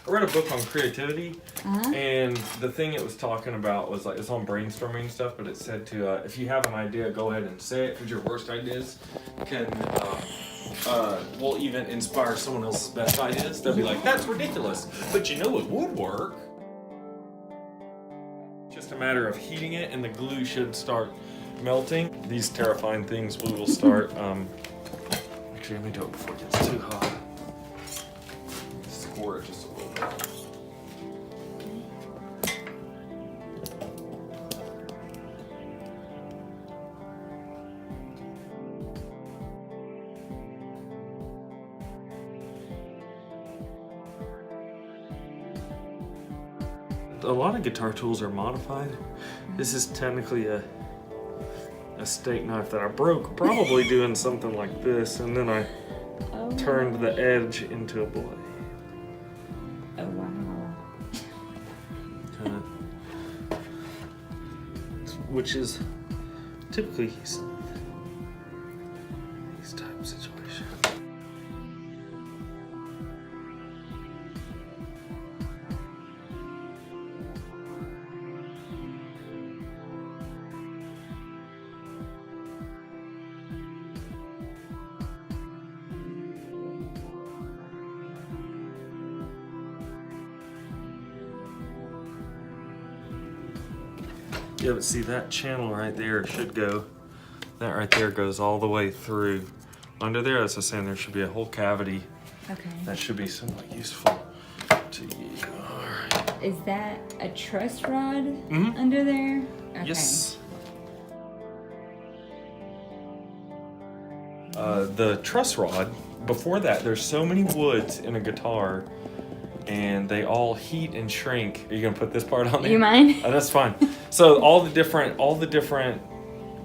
read a book on creativity, and the thing it was talking about was like, it's on brainstorming and stuff, but it said to, if you have an idea, go ahead and say it, because your worst ideas can, will even inspire someone else's best ideas. They'll be like, that's ridiculous, but you know it would work. Just a matter of heating it, and the glue should start melting. These terrifying things we will start, actually let me do it before it gets too hot. Score it just a little bit. A lot of guitar tools are modified. This is technically a steak knife that I broke, probably doing something like this, and then I turned the edge into a blade. Oh wow. Which is typically these type of situations. Yeah, but see that channel right there should go, that right there goes all the way through. Under there, as I was saying, there should be a whole cavity. Okay. That should be somewhat useful to use. All right. Is that a truss rod under there? Okay. Yes. The truss rod, before that, there's so many woods in a guitar, and they all heat and shrink. Are you gonna put this part on there? You mind? That's fine. So all the different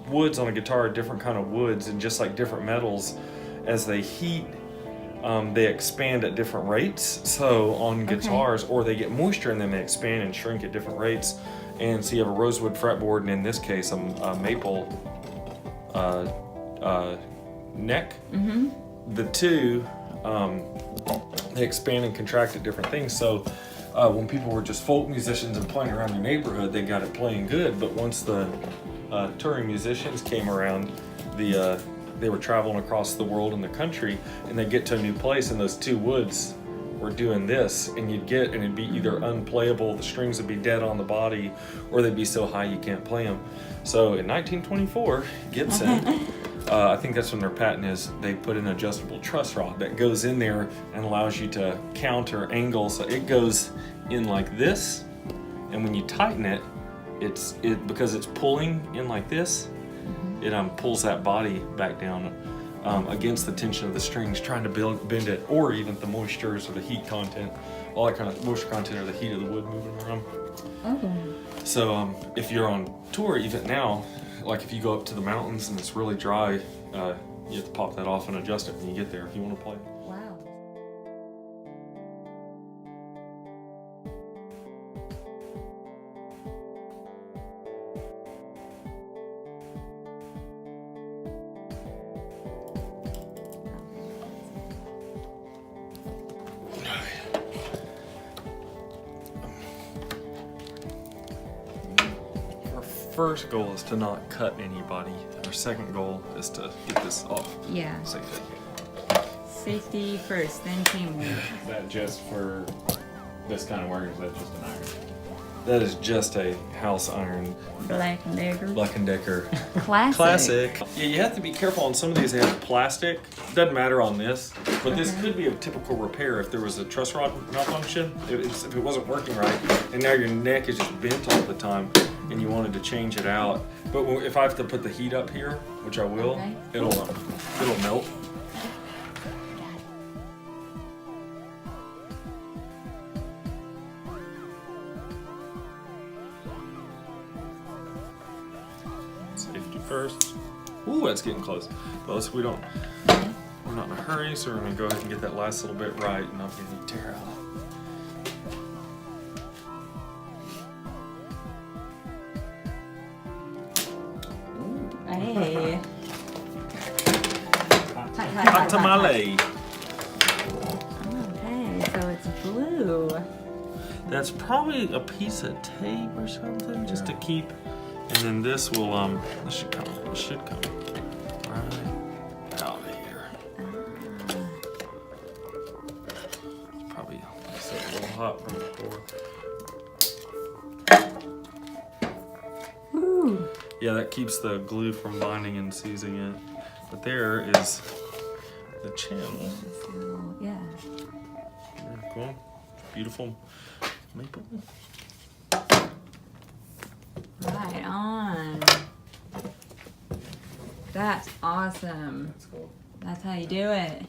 woods on a guitar are different kind of woods, and just like different metals, as they heat, they expand at different rates. So on guitars, or they get moisture and then they expand and shrink at different rates. And so you have a rosewood fretboard, and in this case, a maple neck. The two, they expand and contract at different things. So when people were just folk musicians and playing around their neighborhood, they got it playing good. But once the touring musicians came around, they were traveling across the world and the country, and they get to a new place, and those two woods were doing this, and it'd be either unplayable, the strings would be dead on the body, or they'd be so high you can't play them. So in 1924, Gibson, I think that's when their patent is, they put an adjustable truss rod that goes in there and allows you to counter angle. So it goes in like this, and when you tighten it, because it's pulling in like this, it pulls that body back down against the tension of the strings, trying to bend it, or even the moistures or the heat content, all that kind of moisture content or the heat of the wood moving around. So if you're on tour, even now, like if you go up to the mountains and it's really dry, you have to pop that off and adjust it when you get there if you want to play. Wow. First goal is to not cut anybody. Our second goal is to get this off Yeah. safely. Safety first, then teamwork. Is that just for this kind of work, or is that just an iron? That is just a house iron Black and Decker. Black & Decker. Classic. Yeah, you have to be careful on some of these. They have plastic. Doesn't matter on this, but this could be a typical repair if there was a truss rod malfunction. If it wasn't working right, and now your neck is just bent all the time, and you wanted to change it out. But if I have to put the heat up here, which I will, it'll melt. Safety first. Ooh, that's getting close. But we're not in a hurry, so we're gonna go ahead and get that last little bit right and not get any tear out. Hey. Hot tamale. Okay, so it's blue. Ooh. That's probably a piece of tape or something, just to keep. And then this will this should come right out of here. It's probably a little hot from before. Ooh. Yeah, that keeps the glue from binding and seizing it. But there is the channel. Yeah. Very cool. Beautiful maple. Right on. That's awesome. That's cool. That's how you do it.